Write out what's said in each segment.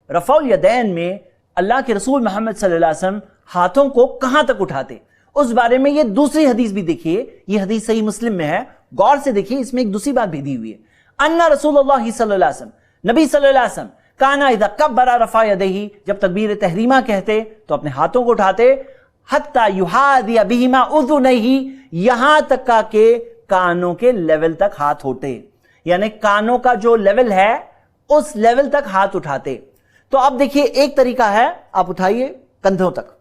रफ़उल यदैन में अल्लाह के रसूल मोहम्मद सल्लल्लाहु अलैहि वसल्लम हाथों को कहां तक उठाते, उस बारे में ये दूसरी हदीस भी देखिए, ये हदीस सही मुस्लिम में है, गौर से देखिए, इसमें एक दूसरी बात भी दी हुई है। अन्ना रसूलुल्लाह सल्लल्लाहु अलैहि वसल्लम, नबी सल्लल्लाहु अलैहि वसल्लम काना इज़ा कब्बरा रफ़ा यदैहि, जब तकबीर तहरीमा कहते तो अपने हाथों को उठाते, हत्ता युहादिया बिहिमा उज़ुनैहि, यहां तक का के कानों के लेवल तक हाथ होते, यानी कानों का जो लेवल है उस लेवल तक हाथ उठाते। तो अब देखिए एक तरीका है, आप उठाइए कंधों तक,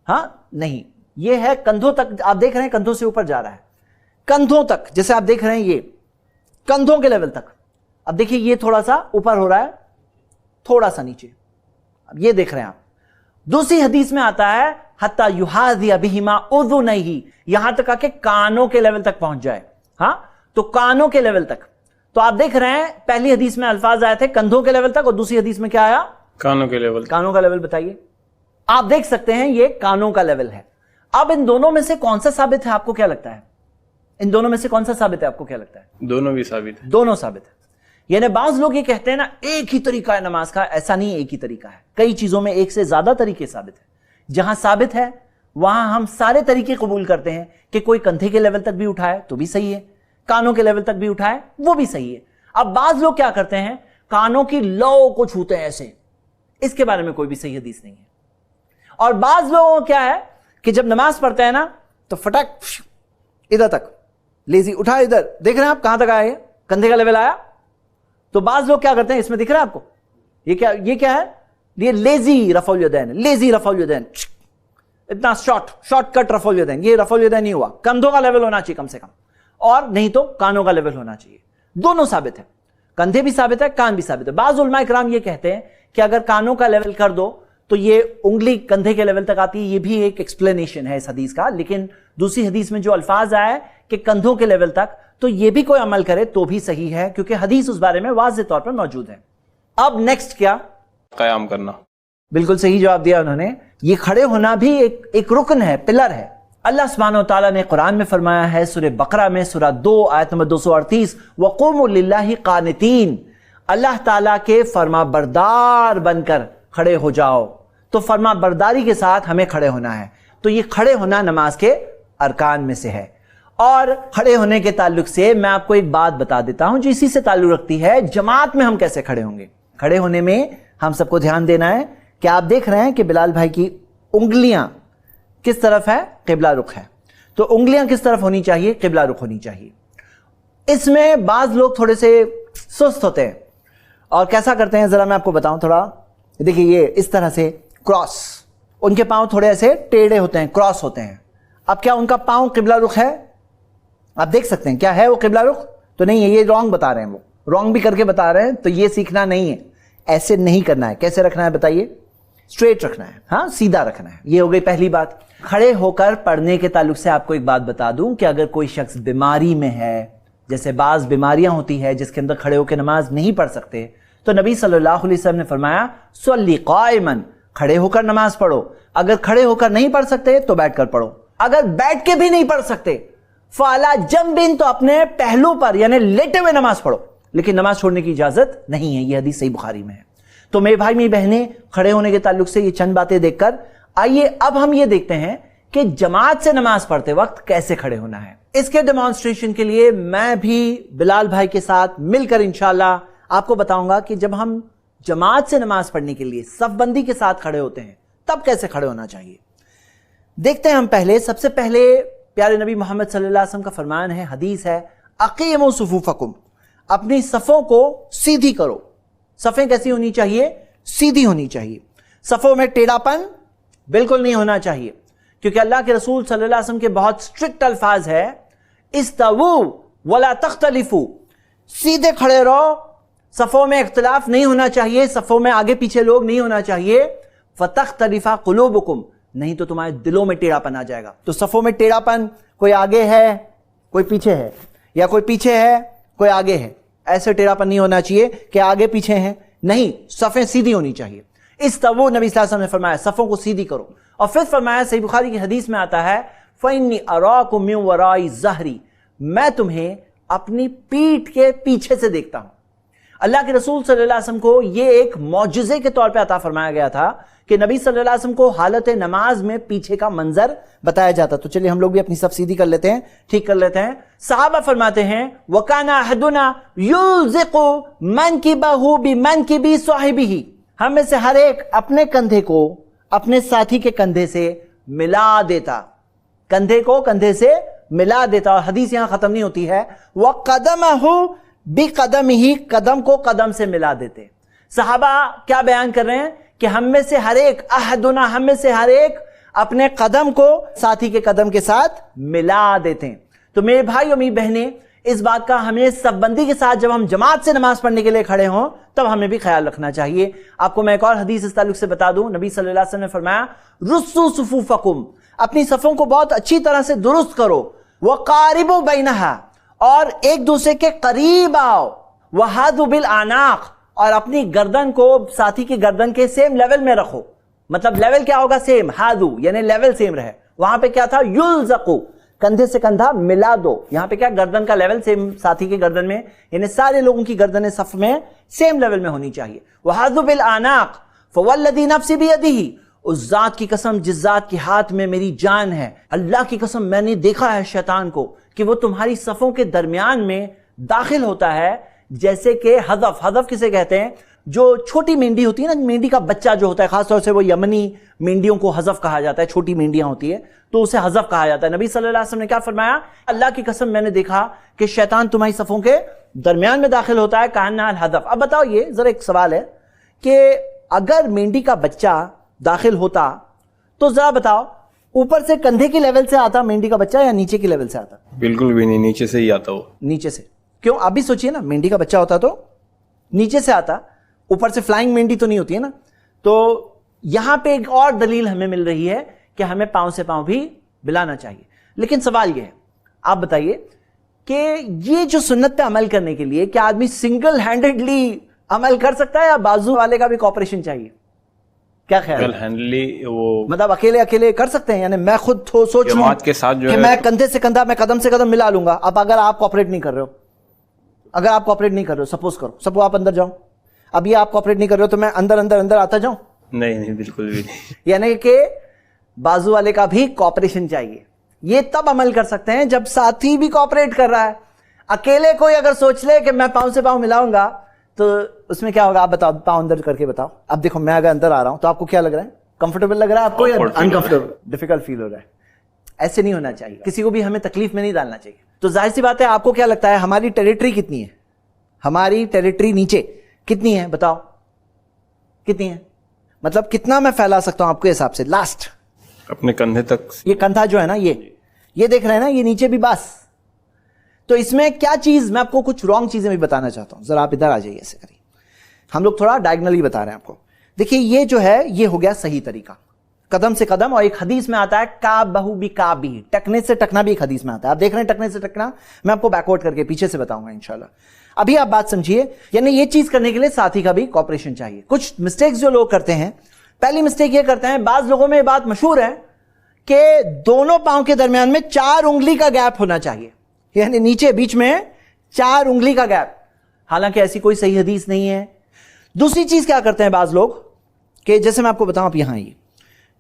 हाँ नहीं, ये है कंधों तक, आप देख रहे हैं कंधों से ऊपर जा रहा है, कंधों तक, जैसे आप देख रहे हैं ये कंधों के लेवल तक। अब देखिए ये थोड़ा सा ऊपर हो रहा है, थोड़ा सा नीचे, अब ये देख रहे हैं आप। दूसरी हदीस में आता है हत्ता युहादिया बिहिमा उज़ुनैहि, यहां तक आके कानों के लेवल तक पहुंच जाए, हाँ, तो कानों के लेवल तक। तो आप देख रहे हैं पहली हदीस में अल्फाज आए थे कंधों के लेवल तक, और दूसरी हदीस में क्या आया, कानों के लेवल। कानों का लेवल बताइए। आप देख सकते हैं ये कानों का लेवल है। अब इन दोनों में से कौन सा साबित है, आपको क्या लगता है? इन दोनों में से कौन सा साबित है, आपको क्या लगता है? दोनों भी साबित है। दोनों साबित है। यानी बाज लोग ये कहते हैं ना एक ही तरीका है नमाज का, ऐसा नहीं, एक ही तरीका है, कई चीजों में एक से ज्यादा तरीके साबित है। जहां साबित है वहां हम सारे तरीके कबूल करते हैं कि कोई कंधे के लेवल तक भी उठाए तो भी सही है, कानों के लेवल तक भी उठाए वो भी सही है। अब बाज लोग क्या करते हैं, कानों की लौ को छूते हैं ऐसे, इसके बारे में कोई भी सही हदीस नहीं है। और बाज लोगों को क्या है कि जब नमाज पढ़ते हैं ना तो फटक इधर तक लेजी उठा, इधर देख रहे हैं आप कहां तक आया, कंधे का लेवल आया। तो बाज लोग क्या करते हैं, इसमें दिख रहा है आपको, ये क्या है, ये लेजी रफ़उल यदैन, लेजी रफ़उल यदैन, इतना शॉर्टकट रफ़उल यदैन, ये रफ़उल यदैन नहीं हुआ, कंधों का लेवल होना चाहिए कम से कम, और नहीं तो कानों का लेवल होना चाहिए। दोनों साबित है, कंधे भी साबित है, कान भी साबित है। बाज़ उलमा इकराम ये कहते हैं कि अगर कानों का लेवल कर दो तो ये उंगली कंधे के लेवल तक आती है, ये भी एक एक्सप्लेनेशन है इस हदीस का। लेकिन दूसरी हदीस में जो अल्फाज आया है कि कंधों के लेवल तक, तो ये भी कोई अमल करे तो भी सही है, क्योंकि हदीस उस बारे में वाज़ेह तौर पर मौजूद है। अब नेक्स्ट क्या, क़याम करना। बिल्कुल सही जवाब दिया उन्होंने। ये खड़े होना भी एक रुकन है, पिलर है। अल्लाह सुब्हानहु व तआला ने कुरान में फरमाया है, सूरह बकरा में सूरह 2 आयत नंबर 238, वक़ूमू लिल्लाहि क़ानितीन, अल्लाह ताला के फरमा बरदार बनकर खड़े हो जाओ। तो फरमा बरदारी के साथ हमें खड़े होना है। तो ये खड़े होना नमाज के अरकान में से है। और खड़े होने के ताल्लुक से मैं आपको एक बात बता देता हूं जो इसी से ताल्लुक रखती है, जमात में हम कैसे खड़े होंगे। खड़े होने में हम सबको ध्यान देना है कि आप देख रहे हैं कि बिलाल भाई की उंगलियां किस तरफ है, किबला रुख है। तो उंगलियां किस तरफ होनी चाहिए, किबला रुख होनी चाहिए। इसमें बाज लोग थोड़े से सुस्त होते हैं और कैसा करते हैं जरा मैं आपको बताऊं थोड़ा। देखिए ये इस तरह से क्रॉस, उनके पांव थोड़े ऐसे टेढ़े होते हैं, क्रॉस होते हैं। अब क्या उनका पांव किबला रुख है? आप देख सकते हैं क्या है वो किबला रुख? तो नहीं है, ये रॉन्ग बता रहे हैं, वो रॉन्ग भी करके बता रहे हैं। तो ये सीखना नहीं है, ऐसे नहीं करना है। कैसे रखना है बताइए? स्ट्रेट रखना है, हाँ सीधा रखना है। ये हो गई पहली बात। खड़े होकर पढ़ने के ताल्लुक से आपको एक बात बता दूं कि अगर कोई शख्स बीमारी में है, जैसे बाज बीमारियां होती है जिसके अंदर खड़े होकर नमाज नहीं पढ़ सकते, तो नबी सल्लल्लाहु अलैहि वसल्लम ने फरमाया सल्ली क़ाइमन, खड़े होकर नमाज पढ़ो। अगर खड़े होकर नहीं पढ़ सकते तो बैठकर पढ़ो। अगर बैठ के भी नहीं पढ़ सकते फाला जंबिन, तो अपने पहलू पर यानी लेटे हुए नमाज पढ़ो, लेकिन नमाज छोड़ने की इजाजत नहीं है। यह हदीस सही बुखारी में है। तो मेरे भाई मेरी बहनें, खड़े होने के ताल्लुक से ये चंद बातें देखकर आइए अब हम ये देखते हैं कि जमात से नमाज पढ़ते वक्त कैसे खड़े होना है। इसके डेमोन्स्ट्रेशन के लिए मैं भी बिलाल भाई के साथ मिलकर इंशाल्लाह आपको बताऊंगा कि जब हम जमात से नमाज पढ़ने के लिए सफबंदी के साथ खड़े होते हैं तब कैसे खड़े होना चाहिए। देखते हैं हम पहले, सबसे पहले प्यारे नबी मोहम्मद सल्लल्लाहु अलैहि वसल्लम का फरमान है, हदीस है, अक़ीमू सुफूफकुम, अपनी सफ़ों को सीधी करो। सफ़ें कैसी होनी चाहिए? सीधी होनी चाहिए। सफ़ों में टेढ़ापन बिल्कुल नहीं होना चाहिए, क्योंकि अल्लाह के रसूल सल्लल्लाहु अलैहि वसल्लम के बहुत स्ट्रिक्ट अल्फाज है, इस्तवू वला तख्तलिफू, सीधे खड़े रहो, सफ़ों में इख्तिलाफ नहीं होना चाहिए, सफ़ों में आगे पीछे लोग नहीं होना चाहिए। फतख्तलिफा कुलूबुकुम, नहीं तो तुम्हारे दिलों में टेढ़ापन आ जाएगा। तो सफ़ों में टेढ़ापन, कोई आगे है कोई पीछे है, या कोई पीछे है कोई आगे है, ऐसे टेढ़ापन नहीं होना चाहिए कि आगे पीछे हैं, नहीं, सफ़ें सीधी होनी चाहिए। इस तवु नबी सल्लल्लाहु अलैहि वसल्लम ने फरमाया सफ़ों को सीधी करो। और फिर फरमाया, सही बुखारी की हदीस में आता है, फ़इन्नी अराकुम मिन वराई ज़हरी, मैं तुम्हें अपनी पीठ के पीछे से देखता हूं। अल्लाह के रसूल सल्लल्लाहु अलैहि वसल्लम को ये एक मौजज़े के तौर पे अता फरमाया गया था कि नबी सल्लल्लाहु अलैहि वसल्लम को हालत नमाज में पीछे का मंजर बताया जाता। तो चलिए हम लोग भी अपनी सफ सीधी कर लेते हैं, ठीक कर लेते हैं। सहाबा फरमाते हैं वकाना अहदुना युज़िक़ु मनकिबहु बिमनकिबि साहिबिही, हम में से हर एक अपने कंधे को अपने साथी के कंधे से मिला देता, कंधे को कंधे से मिला देता। और हदीस यहां खत्म नहीं होती है, वह कदमहु बिकदमिही, कदम को कदम से मिला देते। सहाबा क्या बयान कर रहे हैं कि हम में से हर एक अहदुना, हम में से हर एक अपने कदम को साथी के कदम के साथ मिला देते हैं। तो मेरे भाई और मेरी बहनें, इस बात का हमें सबबंदी के साथ जब हम जमात से नमाज पढ़ने के लिए खड़े हों तब हमें भी ख्याल रखना चाहिए। आपको मैं एक और हदीस इस ताल्लुक से बता दूं, नबी सल्लल्लाहु अलैहि वसल्लम ने फरमाया रुस्सु सुफूफकुम, अपनी सफ़ों को बहुत अच्छी तरह से दुरुस्त करो, वक़ारिबु बैनहा, और एक दूसरे के करीब आओ, वहादु बिल आनाक, और अपनी गर्दन को साथी की गर्दन के सेम लेवल में रखो। मतलब लेवल क्या होगा? सेम, हादू यानी लेवल सेम रहे। वहां पे क्या था? युल्ज़क़ु, कंधे से कंधा मिला दो। यहां पे क्या? गर्दन का लेवल सेम साथी की गर्दन में, यानी सारे लोगों की गर्दनें सफ में सेम लेवल में होनी चाहिए। वहादु बिल आनाक फवल्लज़ी नफ्सी बियदिही, उस जात की कसम जिस जात के हाथ में मेरी जान है, अल्लाह की कसम मैंने देखा है शैतान को कि वो तुम्हारी सफों के दरमियान में दाखिल होता है जैसे कि हज़फ। हज़फ किसे कहते हैं? जो छोटी मेंढी होती है ना, मेंढी का बच्चा जो होता है, खासतौर से वो यमनी मेंढियों को हज़फ कहा जाता है, छोटी मेंढियां होती है तो उसे हज़फ कहा जाता है। नबी सल्लल्लाहु अलैहि वसल्लम ने क्या फरमाया? अल्लाह की कसम मैंने देखा कि शैतान तुम्हारी सफों के दरमियान में दाखिल होता है, कान्ना अल हज़फ। अब बताओ, ये जरा एक सवाल है कि अगर मेंढी का बच्चा दाखिल होता तो जरा बताओ ऊपर से कंधे की लेवल से आता मेंढी का बच्चा या नीचे की लेवल से आता? बिल्कुल भी नहीं, नीचे से ही आता वो। नीचे से। क्यों? आप भी सोचिए ना, मेंढी का बच्चा होता तो नीचे से आता, ऊपर से फ्लाइंग मेंढी तो नहीं होती है ना। तो यहां पे एक और दलील हमें मिल रही है कि हमें पांव से पांव भी मिलाना चाहिए। लेकिन सवाल यह है, आप बताइए कि ये जो सुन्नत पे अमल करने के लिए क्या आदमी सिंगल हैंडेडली अमल कर सकता है या बाजू वाले का भी कॉपरेशन चाहिए? क्या ख्याल है? हैंडली वो मतलब अकेले अकेले कर सकते हैं? यानी मैं खुद सोच लूं जमात के साथ जो कि है मैं कंधे से कंधा, मैं कदम से कदम मिला लूंगा। अब अगर आप कॉपरेट नहीं कर रहे हो, अगर आप कॉपरेट नहीं कर रहे हो, सपोज करो, सब आप अंदर जाओ, अब ये आप कॉपरेट नहीं कर रहे हो तो मैं अंदर अंदर अंदर आता जाऊं? नहीं नहीं, बिल्कुल भी नहीं। यानी कि बाजू वाले का भी कॉपरेशन चाहिए। ये तब अमल कर सकते हैं जब साथी भी कॉपरेट कर रहा है। अकेले कोई अगर सोच ले कि मैं पांव से पांव मिलाऊंगा तो उसमें क्या होगा? आप बताओ, पांव अंदर करके बताओ। अब देखो, मैं अगर अंदर आ रहा हूं तो आपको क्या लग रहा है? कंफर्टेबल लग रहा है आपको या अनकंफर्टेबल, डिफिकल्ट फील हो रहा है? ऐसे नहीं होना चाहिए, किसी को भी हमें तकलीफ में नहीं डालना चाहिए। तो जाहिर सी बात है, आपको क्या लगता है हमारी टेरिटरी कितनी है? हमारी टेरिटरी नीचे कितनी है? बताओ कितनी है? मतलब कितना मैं फैला सकता हूं आपके हिसाब से? लास्ट अपने कंधे तक। ये कंधा जो है ना, ये देख रहे हैं ना, ये नीचे भी बस। तो इसमें क्या चीज, मैं आपको कुछ रॉन्ग चीजें भी बताना चाहता हूं। जरा आप इधर आ जाइए, ऐसे करिए। हम लोग थोड़ा डायगनली बता रहे हैं आपको। देखिए, ये जो है ये हो गया सही तरीका, कदम से कदम। और एक हदीस में आता है का बहु बी का भी, टकने से टकना भी एक हदीस में आता है। आप देख रहे हैं टकने से टकना, मैं आपको बैकवर्ड करके पीछे से बताऊंगा इंशाल्लाह। अभी आप बात समझिए, यानी ये चीज करने के लिए साथी का भी कॉपरेशन चाहिए। कुछ मिस्टेक्स जो लोग करते हैं, पहली मिस्टेक ये करते हैं, बाज लोगों में ये बात मशहूर है कि दोनों पांव के दरमियान में 4 उंगली का गैप होना चाहिए, यानी नीचे बीच में 4 उंगली का गैप। हालांकि ऐसी कोई सही हदीस नहीं है। दूसरी चीज क्या करते हैं बाज लोग कि जैसे मैं आपको बताऊं, आप यहां आइए,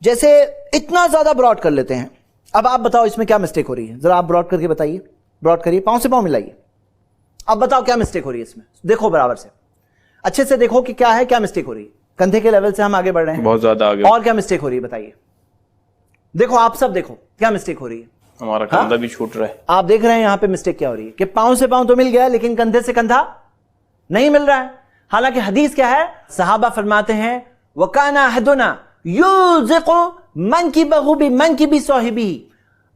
जैसे इतना ज्यादा ब्रॉड कर लेते हैं। अब आप बताओ इसमें क्या मिस्टेक हो रही है? जरा आप ब्रॉड करके बताइए, ब्रॉड करिए, पांव से पांव मिलाइए। अब बताओ क्या मिस्टेक हो रही है इसमें? देखो बराबर से, अच्छे से देखो कि क्या है, क्या मिस्टेक हो रही है। कंधे के लेवल से हम आगे बढ़ रहे हैं, बहुत ज्यादा आगे। और क्या मिस्टेक हो रही है बताइए? देखो आप सब देखो क्या मिस्टेक हो रही है। हमारा कंधा भी छूट रहा है। आप देख रहे हैं यहां पे मिस्टेक क्या हो रही है कि पांव से पांव तो मिल गया लेकिन कंधे से कंधा नहीं मिल रहा है। हालांकि हदीस क्या है? सहाबा फरमाते हैं वकाना अहदुना युज़िक़ु मनकिबहु बिमनकिबि साहिबिही,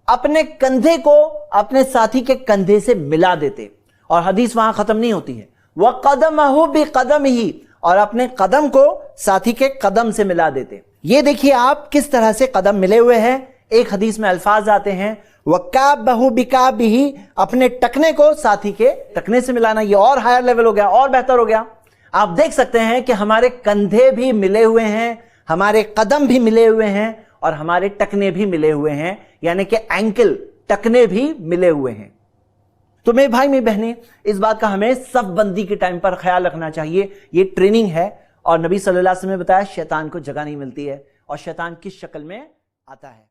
अपने कंधे को अपने साथी के कंधे से मिला देते। और हदीस वहां खत्म नहीं होती है, वह कदमहु बिक़दमिही, और अपने कदम को साथी के कदम से मिला देते। ये देखिए आप किस तरह से कदम मिले हुए हैं। एक हदीस में अल्फाज आते हैं वकाबहु बिकाबिही, अपने टकने को साथी के टकने से मिलाना। ये और हायर लेवल हो गया, और बेहतर हो गया। आप देख सकते हैं कि हमारे कंधे भी मिले हुए हैं, हमारे कदम भी मिले हुए हैं, और हमारे टकने भी मिले हुए हैं, यानी कि एंकल, टकने भी मिले हुए हैं। تو میرے بھائی میری بہنیں، اس بات کا ہمیں صف بندی کے ٹائم پر خیال رکھنا چاہیے. یہ ٹریننگ ہے، اور نبی صلی اللہ علیہ وسلم نے بتایا شیطان کو جگہ نہیں ملتی ہے، اور شیطان کس شکل میں آتا ہے.